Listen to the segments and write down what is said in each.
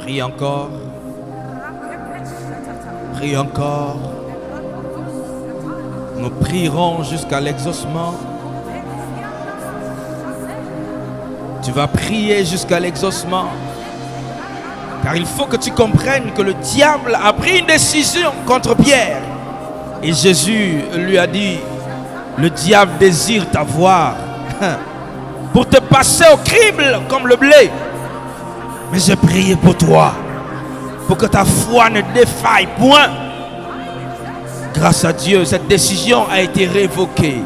Prie encore. Prie encore. Nous prierons jusqu'à l'exaucement. Tu vas prier jusqu'à l'exaucement. Car il faut que tu comprennes que le diable a pris une décision contre Pierre. Et Jésus lui a dit, le diable désire t'avoir pour te passer au crible comme le blé. Mais j'ai prié pour toi, pour que ta foi ne défaille point. Grâce à Dieu, cette décision a été révoquée.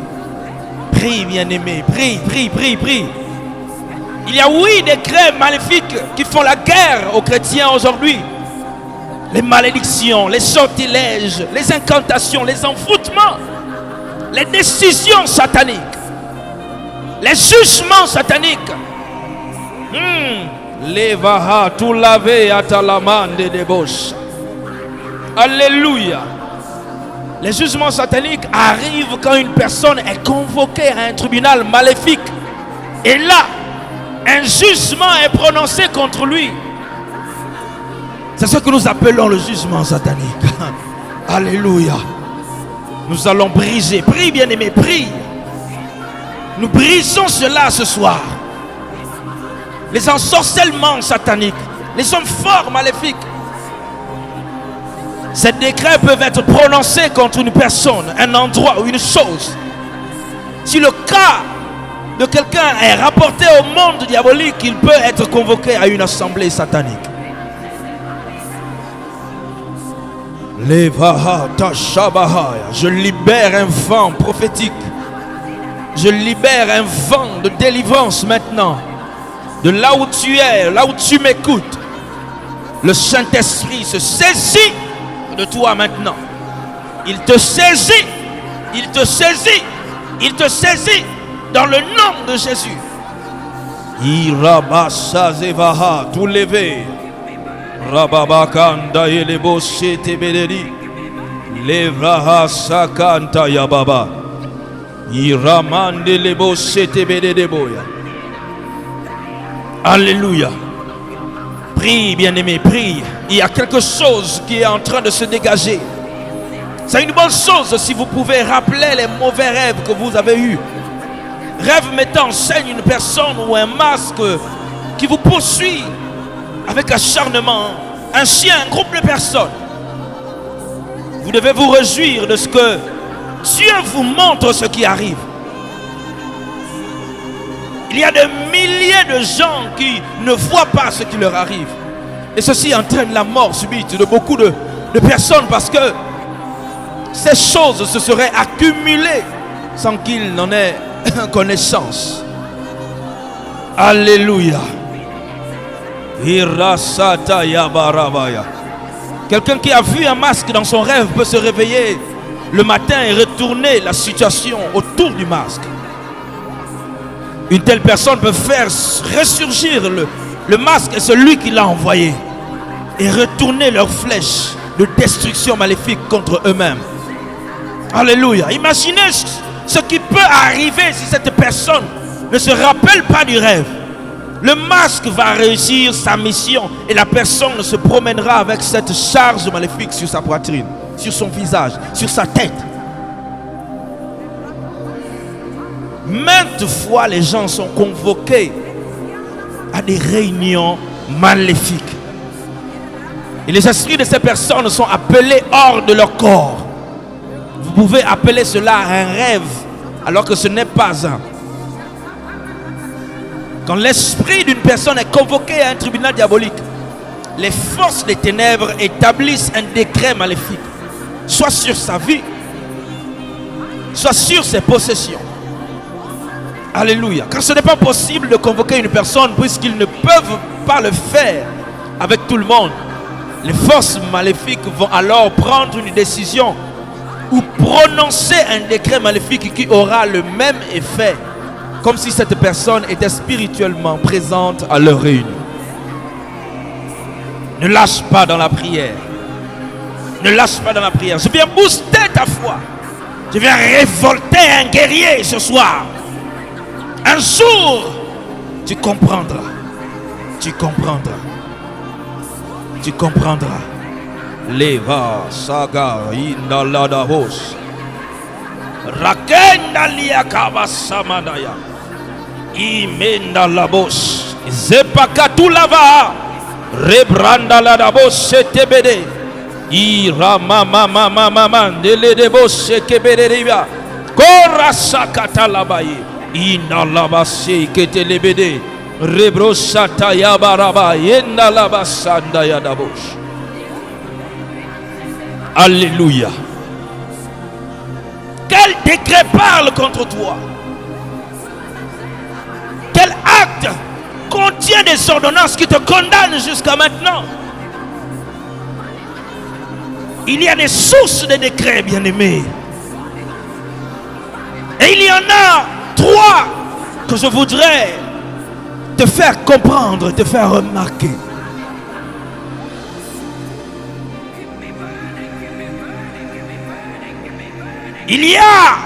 Prie, bien-aimé, prie, prie, prie, prie. Il y a oui des décrets maléfiques qui font la guerre aux chrétiens aujourd'hui. Les malédictions, les sortilèges, les incantations, les envoûtements, les décisions sataniques, les jugements sataniques. Levaha tout lavé à talamande de débauche. Alléluia. Les jugements sataniques arrivent quand une personne est convoquée à un tribunal maléfique. Et là, un jugement est prononcé contre lui. C'est ce que nous appelons le jugement satanique. Alléluia. Nous allons briser. Prie, bien-aimé, prie. Nous brisons cela ce soir. Les ensorcellements sataniques, les hommes forts maléfiques. Ces décrets peuvent être prononcés contre une personne, un endroit ou une chose. Si le cas de quelqu'un est rapporté au monde diabolique, il peut être convoqué à une assemblée satanique. Je libère un vent prophétique. Je libère un vent de délivrance maintenant. De là où tu es, là où tu m'écoutes. Le Saint-Esprit se saisit de toi maintenant. Il te saisit. Il te saisit. Il te saisit. Dans le nom de Jésus. Irabasa zevaha tout levé. Rababakanda yelebo shetebederi. Levraha sakanta yababa. Iramande lebo shetebedeboya. Alléluia. Prie, bien-aimé, prie. Il y a quelque chose qui est en train de se dégager. C'est une bonne chose si vous pouvez rappeler les mauvais rêves que vous avez eus. Rêve mettant en scène une personne ou un masque qui vous poursuit avec acharnement. Un chien, un groupe de personnes. Vous devez vous réjouir de ce que Dieu vous montre ce qui arrive. Il y a des milliers de gens qui ne voient pas ce qui leur arrive. Et ceci entraîne la mort subite de beaucoup de personnes parce que ces choses se seraient accumulées sans qu'ils n'en aient connaissance. Alléluia. Quelqu'un qui a vu un masque dans son rêve peut se réveiller le matin et retourner la situation autour du masque. Une telle personne peut faire ressurgir le masque et celui qui l'a envoyé et retourner leurs flèches de destruction maléfique contre eux-mêmes. Alléluia. Imaginez ce qui peut arriver si cette personne ne se rappelle pas du rêve. Le masque va réussir sa mission et la personne se promènera avec cette charge maléfique sur sa poitrine, sur son visage, sur sa tête. Maintes fois, les gens sont convoqués à des réunions maléfiques. Et les esprits de ces personnes sont appelés hors de leur corps. Vous pouvez appeler cela un rêve, alors que ce n'est pas un. Quand l'esprit d'une personne est convoqué à un tribunal diabolique, les forces des ténèbres établissent un décret maléfique, soit sur sa vie, soit sur ses possessions. Alléluia. Car ce n'est pas possible de convoquer une personne puisqu'ils ne peuvent pas le faire avec tout le monde. Les forces maléfiques vont alors prendre une décision ou prononcer un décret maléfique qui aura le même effet, comme si cette personne était spirituellement présente à leur réunion. Ne lâche pas dans la prière. Ne lâche pas dans la prière. Je viens booster ta foi. Je viens révolter un guerrier ce soir. Un jour, tu comprendras. Tu comprendras. tu comprendras. Leva saga indaladavos. Rakenda liakaba samanaya. Imenda labos. Zepakatu lava. Rebranda ladabos setebede. Ira mama mama mama deledebos sekebederiba. Korasakata labaye. Inalabase ketelebede. Rebrosata yabaraba. Yendalabasanda yadabosh. Alléluia. Quel décret parle contre toi? Quel acte contient des ordonnances qui te condamnent jusqu'à maintenant? Il y a des sources de décrets, bien-aimés. Et il y en a 3 que je voudrais te faire comprendre, te faire remarquer. Il y a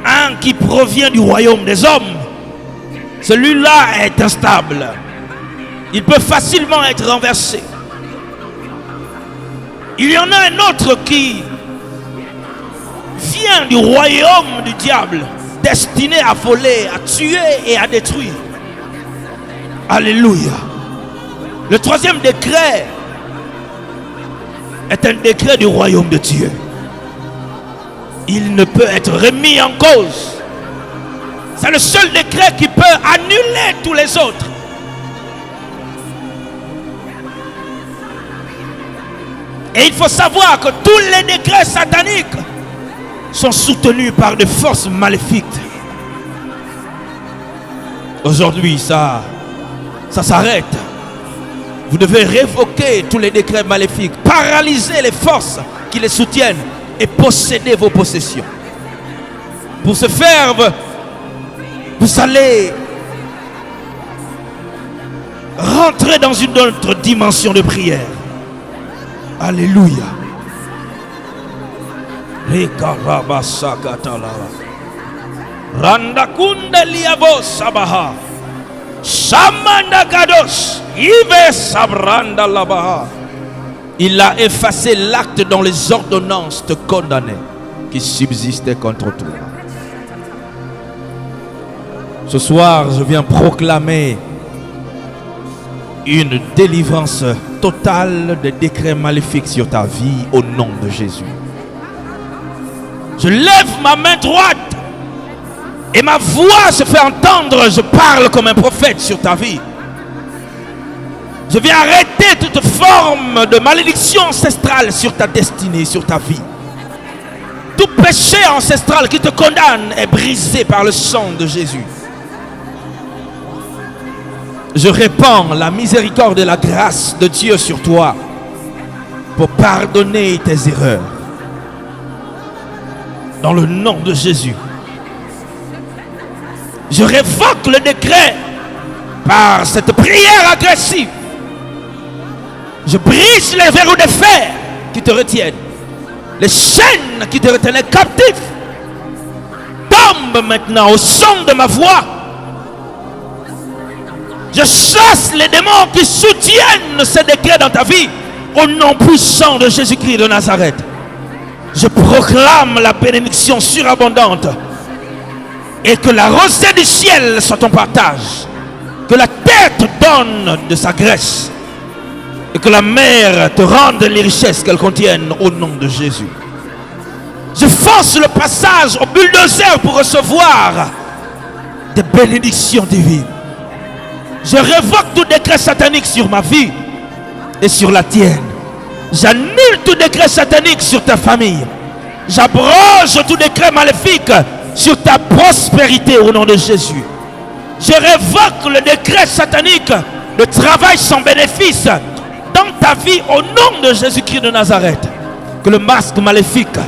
un qui provient du royaume des hommes. Celui-là est instable. Il peut facilement être renversé. Il y en a un autre qui vient du royaume du diable, destiné à voler, à tuer et à détruire. Alléluia. Le 3e décret est un décret du royaume de Dieu. Il ne peut être remis en cause. C'est le seul décret qui peut annuler tous les autres. Et il faut savoir que tous les décrets sataniques sont soutenus par des forces maléfiques. Aujourd'hui, ça s'arrête. Vous devez révoquer tous les décrets maléfiques, paralyser les forces qui les soutiennent et posséder vos possessions. Pour ce faire, vous allez rentrer dans une autre dimension de prière. Alléluia. Randakunda liabo sabaha. Shamanda gados. Ive sabranda labaha. Il a effacé l'acte dont les ordonnances te condamnaient, qui subsistaient contre toi. Ce soir, je viens proclamer une délivrance totale des décrets maléfiques sur ta vie au nom de Jésus. Je lève ma main droite et ma voix se fait entendre. Je parle comme un prophète sur ta vie. Je viens arrêter toute forme de malédiction ancestrale sur ta destinée, sur ta vie. Tout péché ancestral qui te condamne est brisé par le sang de Jésus. Je répands la miséricorde et la grâce de Dieu sur toi pour pardonner tes erreurs. Dans le nom de Jésus. Je révoque le décret par cette prière agressive. Je brise les verrous de fer qui te retiennent. Les chaînes qui te retenaient captif tombent maintenant au son de ma voix. Je chasse les démons qui soutiennent ces décrets dans ta vie au nom puissant de Jésus-Christ de Nazareth. Je proclame la bénédiction surabondante et que la rosée du ciel soit ton partage. Que la terre te donne de sa graisse et que la mer te rende les richesses qu'elle contienne au nom de Jésus. Je force le passage au bulldozer pour recevoir des bénédictions divines. Je révoque tout décret satanique sur ma vie et sur la tienne. J'annule tout décret satanique sur ta famille. J'abroge tout décret maléfique sur ta prospérité au nom de Jésus. Je révoque le décret satanique de travail sans bénéfice dans ta vie au nom de Jésus-Christ de Nazareth. Que le masque maléfique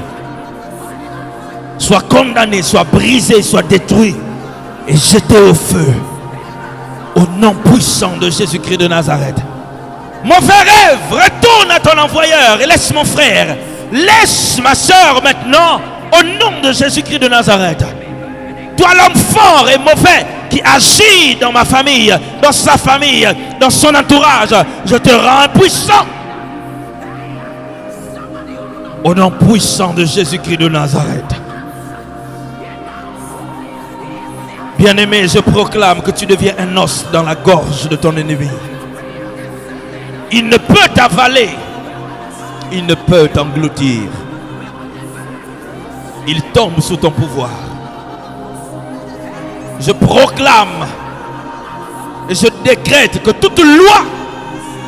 soit condamné, soit brisé, soit détruit et jeté au feu. Au nom puissant de Jésus-Christ de Nazareth. Mauvais rêve, retourne à ton envoyeur et laisse mon frère. Laisse ma soeur maintenant au nom de Jésus-Christ de Nazareth. Toi l'homme fort et mauvais qui agit dans ma famille, dans sa famille, dans son entourage, je te rends puissant. Au nom puissant de Jésus-Christ de Nazareth. Bien-aimé, je proclame que tu deviens un os dans la gorge de ton ennemi. Il ne peut t'avaler. Il ne peut t'engloutir. Il tombe sous ton pouvoir. Je proclame et je décrète que toute loi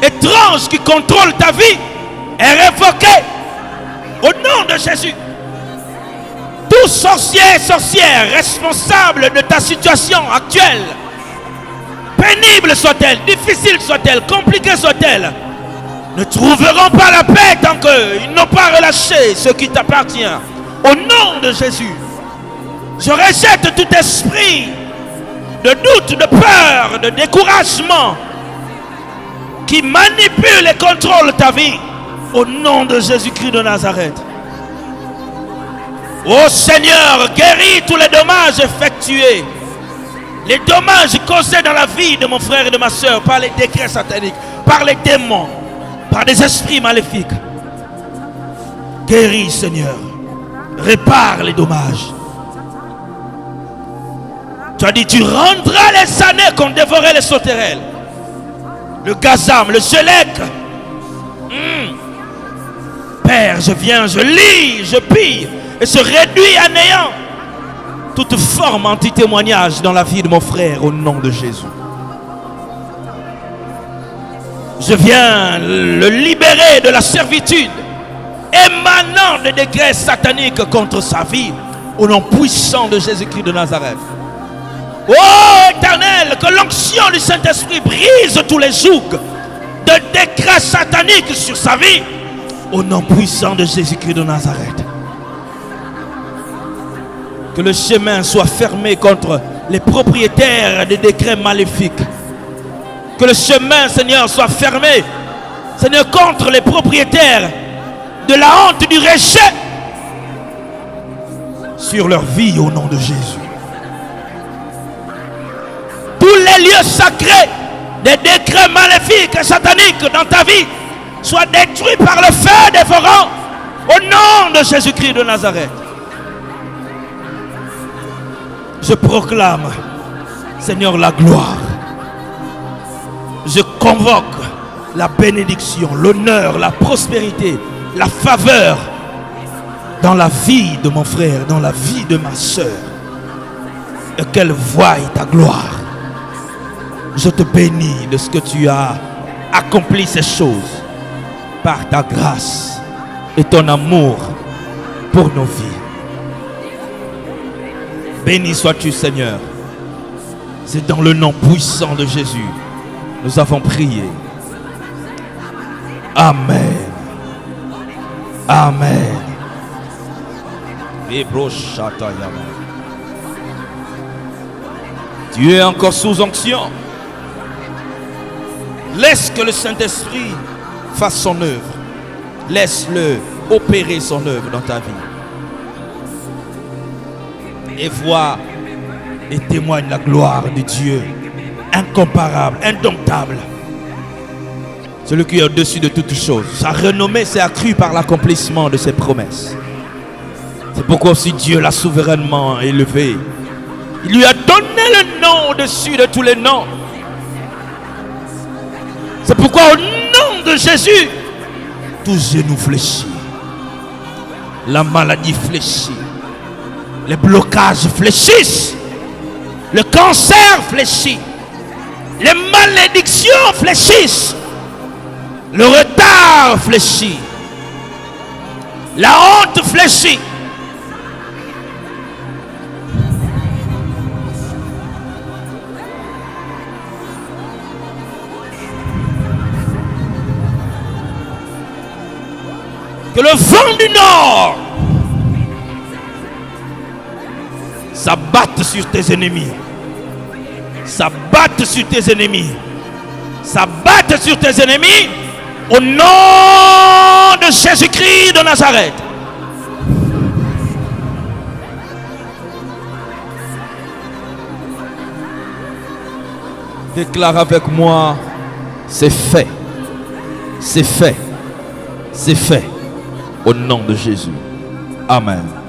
étrange qui contrôle ta vie est révoquée au nom de Jésus. Tout sorcier et sorcière responsable de ta situation actuelle, pénible soit-elle, difficile soit-elle, compliquée soit-elle, ne trouveront pas la paix tant qu'ils n'ont pas relâché ce qui t'appartient. Au nom de Jésus, je rejette tout esprit de doute, de peur, de découragement qui manipule et contrôle ta vie. Au nom de Jésus-Christ de Nazareth. Ô Seigneur, guéris tous les dommages effectués, les dommages causés dans la vie de mon frère et de ma soeur par les décrets sataniques, par les démons, par des esprits maléfiques. Guéris, Seigneur. Répare les dommages. Tu as dit, tu rendras les années qu'on dévorait les sauterelles. Le gazam, le gelec. Père, je viens, je lis, je pille et se réduit à néant toute forme anti-témoignage dans la vie de mon frère au nom de Jésus. Je viens le libérer de la servitude émanant des décrets sataniques contre sa vie au nom puissant de Jésus-Christ de Nazareth. Oh Éternel, que l'onction du Saint-Esprit brise tous les jougs de décrets sataniques sur sa vie au nom puissant de Jésus-Christ de Nazareth. Que le chemin soit fermé contre les propriétaires des décrets maléfiques. Que le chemin, Seigneur, soit fermé, Seigneur, contre les propriétaires de la honte du rejet sur leur vie au nom de Jésus. Tous les lieux sacrés des décrets maléfiques et sataniques dans ta vie soient détruits par le feu dévorant au nom de Jésus-Christ de Nazareth. Je proclame, Seigneur, la gloire. Je convoque la bénédiction, l'honneur, la prospérité, la faveur dans la vie de mon frère, dans la vie de ma soeur. Et qu'elle voie ta gloire. Je te bénis de ce que tu as accompli ces choses par ta grâce et ton amour pour nos vies. Béni sois-tu, Seigneur. C'est dans le nom puissant de Jésus nous avons prié. Amen. Amen. Tu es encore sous onction. Laisse que le Saint-Esprit fasse son œuvre. Laisse-le opérer son œuvre dans ta vie. Et vois et témoigne la gloire de Dieu, incomparable, indomptable. Celui qui est au-dessus de toutes choses. Sa renommée s'est accrue par l'accomplissement de ses promesses. C'est pourquoi aussi Dieu l'a souverainement élevé. Il lui a donné le nom au-dessus de tous les noms. C'est pourquoi au nom de Jésus, tout genou fléchit. La maladie fléchit. Les blocages fléchissent. Le cancer fléchit. Les malédictions fléchissent. Le retard fléchit. La honte fléchit. Que le vent du nord s'abatte sur tes ennemis. S'abatte sur tes ennemis. S'abatte sur tes ennemis. Au nom de Jésus-Christ de Nazareth. Déclare avec moi, c'est fait. C'est fait. C'est fait. Au nom de Jésus. Amen.